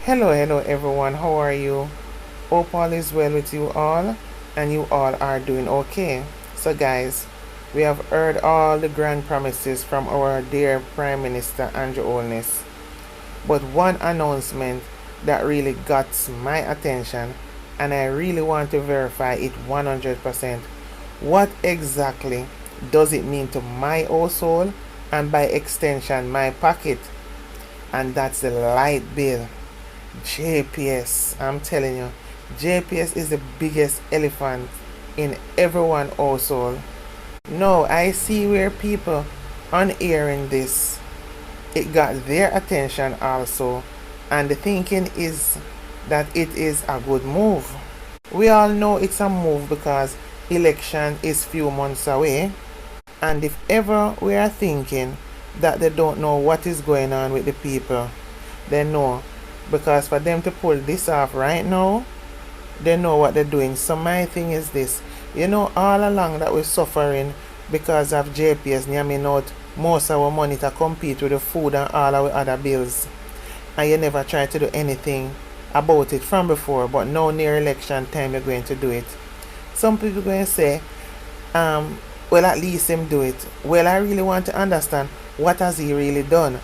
Hello everyone, how are you? Hope all is well with you all and you all are doing okay. So guys, we have heard all the grand promises from our dear Prime Minister and Holiness. But one announcement that really got my attention and I really want to verify it 100%. What exactly does it mean to my household and by extension my pocket? And that's the Ligh-Bill. JPS, I'm telling you, JPS is the biggest elephant in everyone's household. Now I see where people on hearing this, it got their attention also, and the thinking is that it is a good move. We all know it's a move because election is few months away, and if ever we are thinking that they don't know what is going on with the people, they know, because for them to pull this off right now, they know what they're doing. So my thing is this, all along that we're suffering because of JPS yamming out most of our money to compete with the food and all our other bills, and you never try to do anything about it from before, but now near election time you're going to do it. Some people are going to say, well, at least him do it. Well, I really want to understand what has he really done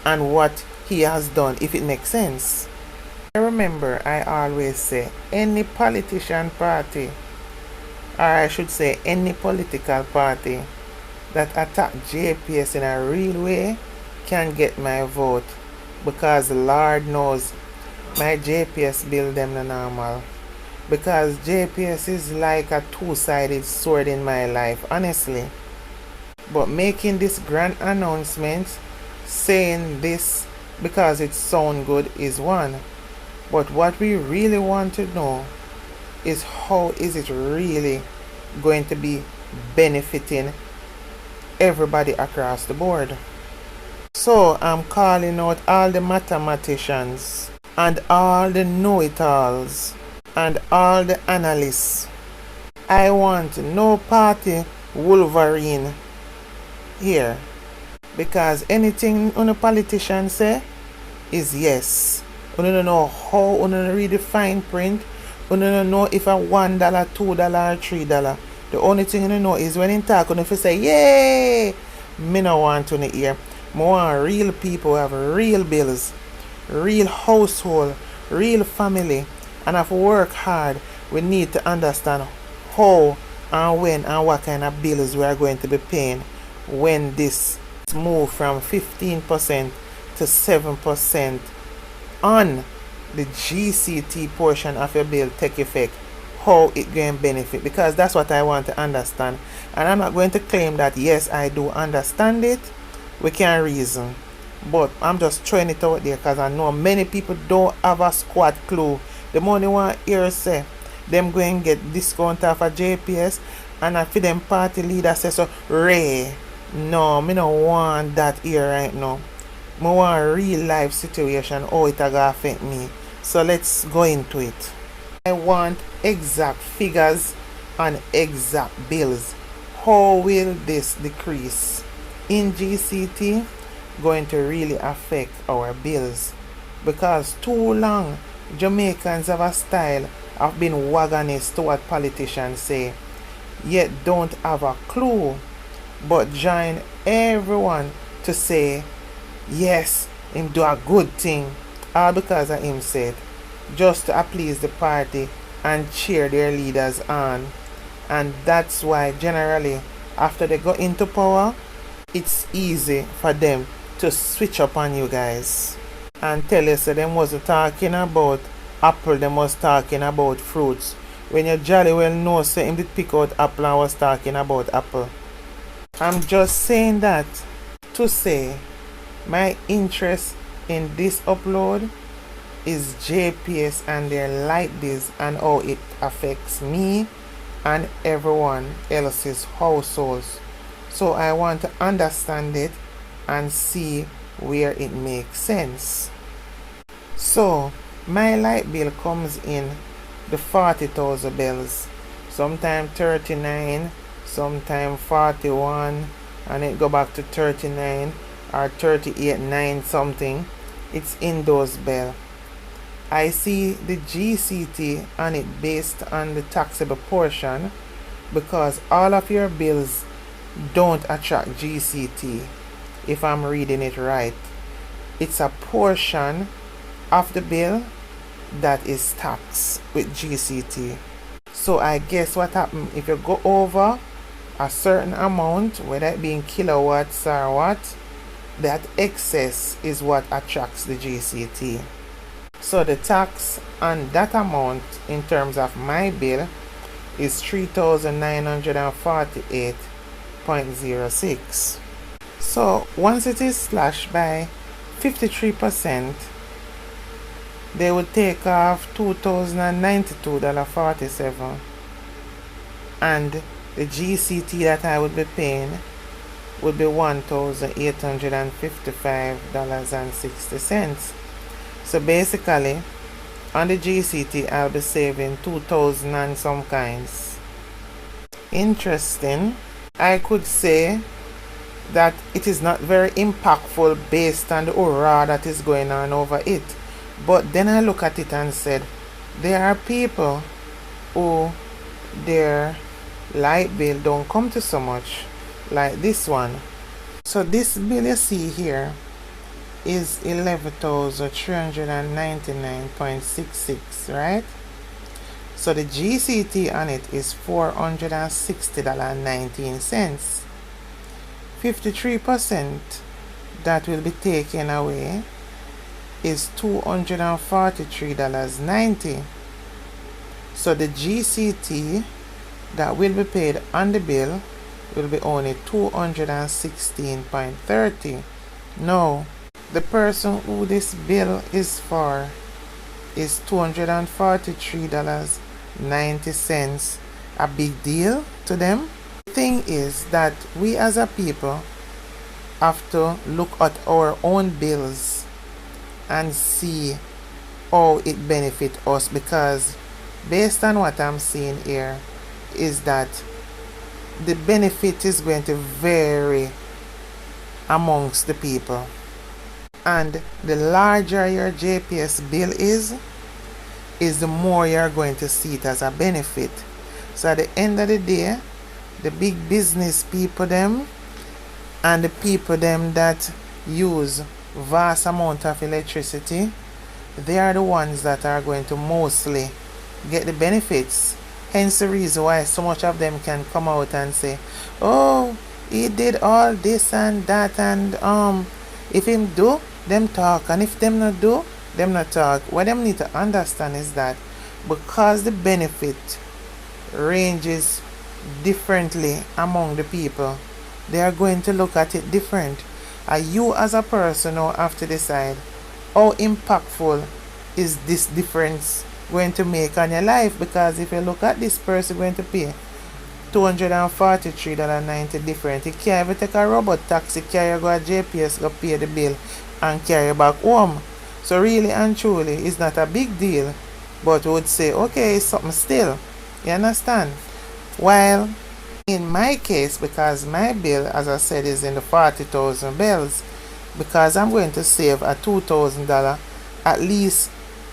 and what he has done, if it makes sense. I remember I always say any politician party, or I should say any political party that attack JPS in a real way can get my vote, because the Lord knows my JPS bill them the normal, because JPS is like a two-sided sword in my life, honestly. But making this grand announcement, saying this because it sounds good is one, but what we really want to know is how is it really going to be benefiting everybody across the board. So I'm calling out all the mathematicians and all the know-it-alls and all the analysts. I want no party Wolverine here, because anything on a politician say is yes. You don't know how, you don't read the fine print, you don't know if a $1, $2 or $3. The only thing you know is when in talk, if you say yay, me no want to hear. I want real people who have real bills, real household, real family, and have work hard. We need to understand how and when and what kind of bills we are going to be paying when this move from 15% to 7% on the GCT portion of your bill take effect, how it going to benefit, because that's what I want to understand. And I'm not going to claim that yes, I do understand it, we can reason, but I'm just throwing it out there because I know many people don't have a squat clue. The money want hear say them going to get discount off a JPS, and I feel them party leader say so Ray. No, me no want that here right now. I want a real life situation, how it gonna affect me. So let's go into it. I want exact figures and exact bills. How will this decrease in GCT going to really affect our bills? Because too long Jamaicans have a style of being wagonist to what politicians say, yet don't have a clue, but join everyone to say yes, him do a good thing, all because of him said, just to please the party and cheer their leaders on. And that's why generally after they go into power, it's easy for them to switch up on you guys and tell you so them wasn't talking about apple, them was talking about fruits, when you jolly well know say him did pick out apple and was talking about apple. I'm just saying that to say my interest in this upload is JPS and their Ligh-Bills and how it affects me and everyone else's households. So I want to understand it and see where it makes sense. So my Ligh-Bill comes in the 40,000 bells, sometime 39, sometime 41, and it go back to 39 or 38, 9 something. It's in those bells. I see the GCT on it based on the taxable portion, because all of your bills don't attract GCT, if I'm reading it right. It's a portion of the bill that is taxed with GCT. So I guess what happens if you go over a certain amount, whether it be in kilowatts or what, that excess is what attracts the GCT. So the tax on that amount in terms of my bill is 3,948.06. So once it is slashed by 53%, they would take off $2,092.47, and the GCT that I would be paying would be $1,855.60. So basically, on the GCT, I'll be saving 2,000 and some kinds. Interesting. I could say that it is not very impactful based on the hurrah that is going on over it. But then I look at it and said, there are people who their light bill don't come to so much, like this one. So this bill you see here is 11,399.66, right? So the GCT on it is $460.19. 53% that will be taken away is $243.90. So the GCT that will be paid on the bill will be only $216.30. Now, the person who this bill is for is $243.90. A big deal to them. The thing is that we as a people have to look at our own bills and see how it benefits us, because based on what I'm seeing here is that the benefit is going to vary amongst the people, and the larger your JPS bill is the more you're going to see it as a benefit. So at the end of the day, the big business people them and the people them that use vast amount of electricity, they are the ones that are going to mostly get the benefits. Hence the reason why so much of them can come out and say, oh, he did all this and that, and if him do, them talk, and if them not do, them not talk. What them need to understand is that because the benefit ranges differently among the people, they are going to look at it different. And you as a person now have to decide how impactful is this difference going to make on your life. Because if you look at this person going to pay $243.90 different, you can't even take a robot taxi, carry go a JPS, go pay the bill and carry back home. So really and truly, it's not a big deal, but we would say, okay, it's something still. You understand? While in my case, because my bill, as I said, is in the 40,000 bells, because I'm going to save a $2,000, at least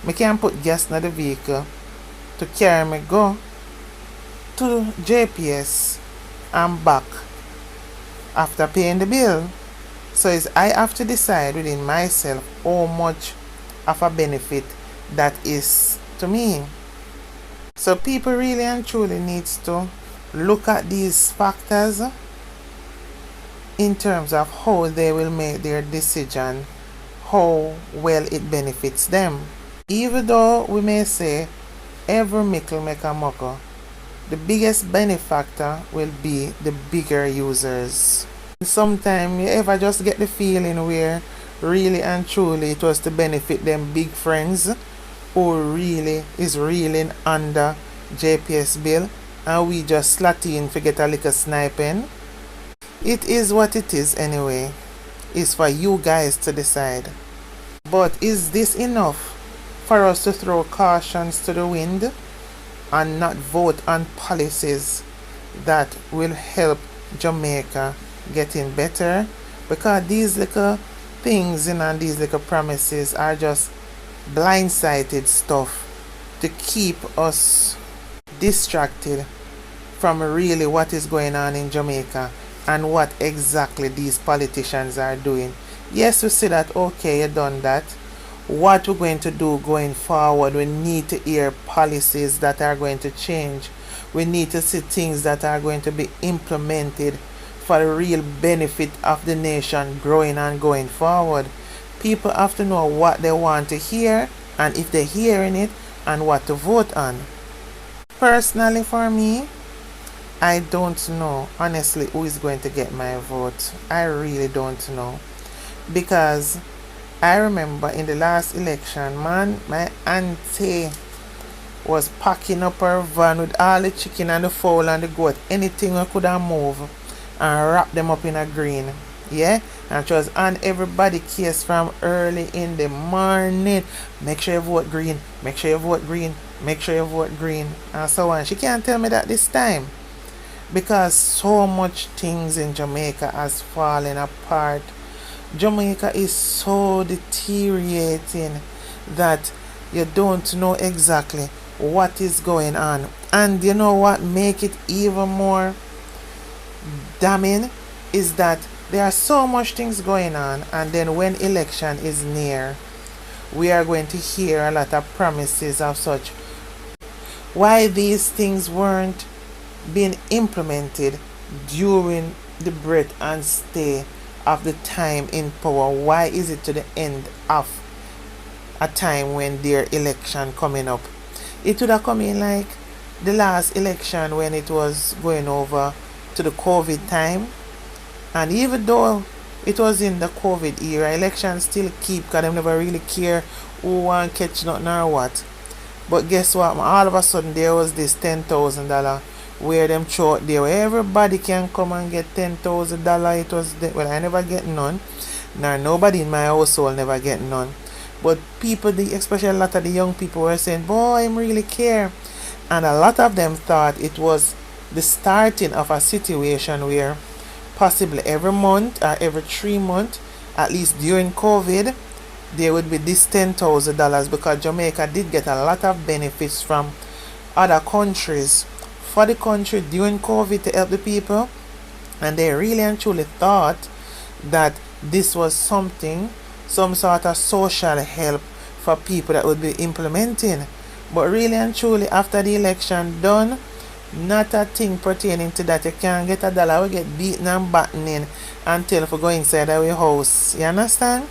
I can put gas in the vehicle to carry me go to JPS and back after paying the bill. So I have to decide within myself how much of a benefit that is to me. So people really and truly needs to look at these factors in terms of how they will make their decision, how well it benefits them. Even though we may say every mickle make a muckle, the biggest benefactor will be the bigger users. Sometimes you ever just get the feeling where really and truly it was to benefit them big friends who really is reeling under JPS bill, and we just slat in to get a little sniping. It is what it is anyway. It's for you guys to decide. But is this enough for us to throw cautions to the wind and not vote on policies that will help Jamaica getting better? Because these little things and these little promises are just blindsided stuff to keep us distracted from really what is going on in Jamaica and what exactly these politicians are doing. Yes, we see that, okay, you done that. What we're going to do going forward, we need to hear policies that are going to change. We need to see things that are going to be implemented for the real benefit of the nation growing and going forward. People have to know what they want to hear and if they're hearing it and what to vote on. Personally, for me, I don't know honestly who is going to get my vote. I really don't know, because I remember in the last election, man, my auntie was packing up her van with all the chicken and the fowl and the goat, anything we could have moved, and wrap them up in a green. Yeah, and she was on everybody case from early in the morning. Make sure you vote green, make sure you vote green, make sure you vote green, and so on. She can't tell me that this time, because so much things in Jamaica has fallen apart. Jamaica is so deteriorating that you don't know exactly what is going on. And you know what make it even more damning is that there are so much things going on, and then when election is near, we are going to hear a lot of promises of such. Why these things weren't being implemented during the breadth and stay of the time in power? Why is it to the end of a time when their election coming up? It would have come in like the last election when it was going over to the COVID time, and even though it was in the COVID era, elections still keep, because they never really care who want catch nothing or what. But guess what? All of a sudden there was this $10,000 where them throw out there where everybody can come and get $10,000. It was well, I never get none. Nor nobody in my household never get none. But people, especially a lot of the young people, were saying, boy, I really care. And a lot of them thought it was the starting of a situation where possibly every month or every 3 months, at least during COVID, there would be this $10,000, because Jamaica did get a lot of benefits from other countries for the country during COVID to help the people, and they really and truly thought that this was something, some sort of social help for people that would be implementing. But really and truly, after the election done, not a thing pertaining to that. You can't get $1, we get beaten and battening until if we go inside our house. You understand?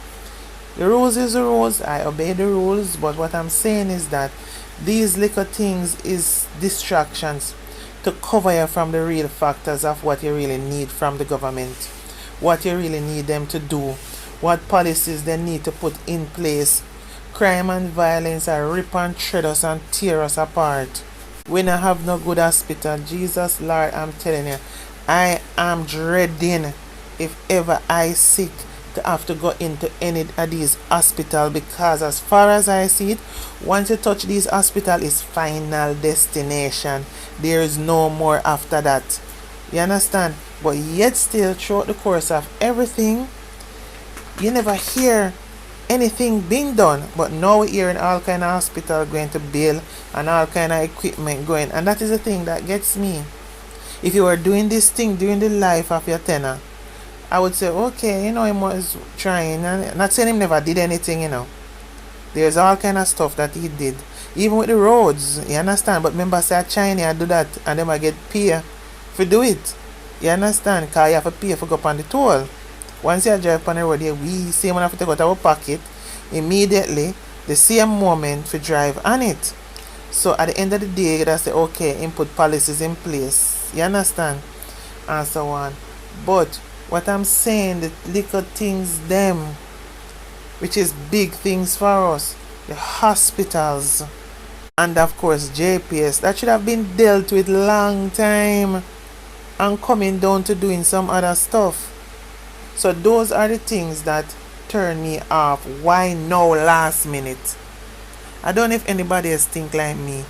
The rules is the rules. I obey the rules, but what I'm saying is that these little things is distractions to cover you from the real factors of what you really need from the government, what you really need them to do, what policies they need to put in place. Crime and violence are rip and shred us and tear us apart. We don't have no good hospital. Jesus Lord, I'm telling you, I am dreading if ever I sick to have to go into any of these hospitals, because as far as I see it, once you touch these hospitals, is final destination. There is no more after that. You understand? But yet still, throughout the course of everything, you never hear anything being done. But now we're hearing all kind of hospital going to bill and all kind of equipment going, and that is the thing that gets me. If you were doing this thing during the life of your tenor, I would say, okay, he was trying, and not saying he never did anything, There's all kind of stuff that he did. Even with the roads, you understand? But remember, say China I do that, and them I get pay for do it. You understand? Because you have to pay for go up on the toll. Once you drive on the road, we same one have to take out our pocket immediately, the same moment for drive on it. So at the end of the day, you gotta say, okay, input policies in place. You understand? And so on. But what I'm saying, the little things them, which is big things for us, the hospitals, and of course JPS, that should have been dealt with long time, and coming down to doing some other stuff. So those are the things that turn me off. Why now last minute? I don't know if anybody else think like me.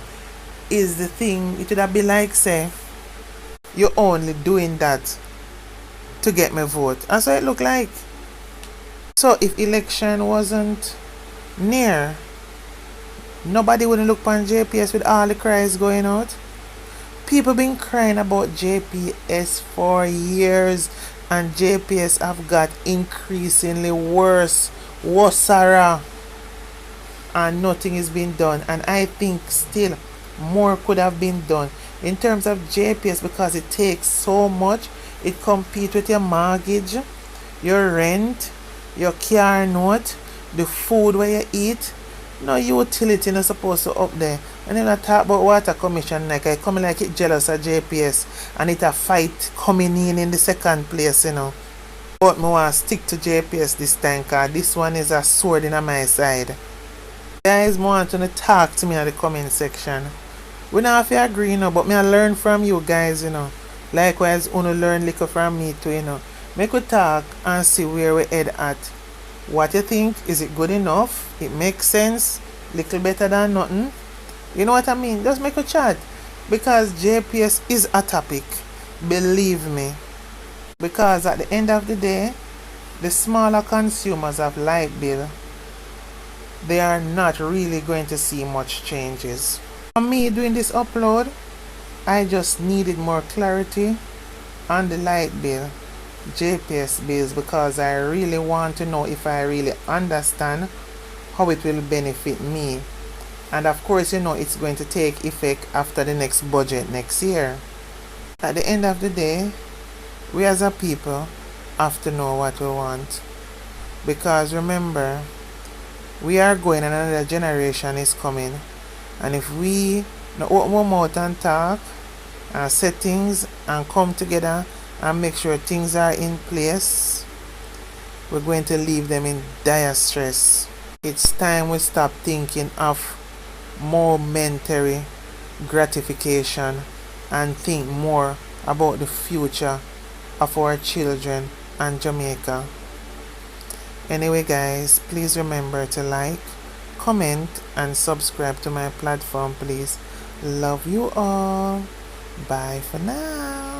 Is the thing, it would have been like, say, you're only doing that to get my vote. That's what it looked like. So if election wasn't near, Nobody wouldn't look on JPS with all the cries going out. People been crying about JPS for years, and JPS have got increasingly worse, and nothing is being done. And I think still more could have been done in terms of JPS, because it takes so much. It competes with your mortgage, your rent, your car note, the food where you eat. No utility not supposed to up there. And then I talk about water commission, like I come like it jealous of JPS, and it a fight coming in the second place, you know. But me want to stick to JPS this time, cause this one is a sword in my side. Guys, me want to talk to me in the comment section. We not have to agree, you know, but me I learn from you guys, you know. Likewise, uno learn little from me too, you know. Make we talk and see where we head at. What you think? Is it good enough? It makes sense? Little better than nothing? You know what I mean? Just make a chat. Because JPS is a topic. Believe me. Because at the end of the day, the smaller consumers of Ligh-Bill, they are not really going to see much changes. For me doing this upload, I just needed more clarity on the Ligh-Bill JPS bills, because I really want to know if I really understand how it will benefit me. And of course, you know, it's going to take effect after the next budget next year. At the end of the day, we as a people have to know what we want, because remember, we are going and another generation is coming, and if we not open our mouth and talk and set things and come together and make sure things are in place, we're going to leave them in dire stress. It's time we stop thinking of momentary gratification and think more about the future of our children and Jamaica. Anyway guys, please remember to like, comment and subscribe to my platform, please. Love you all. Bye for now.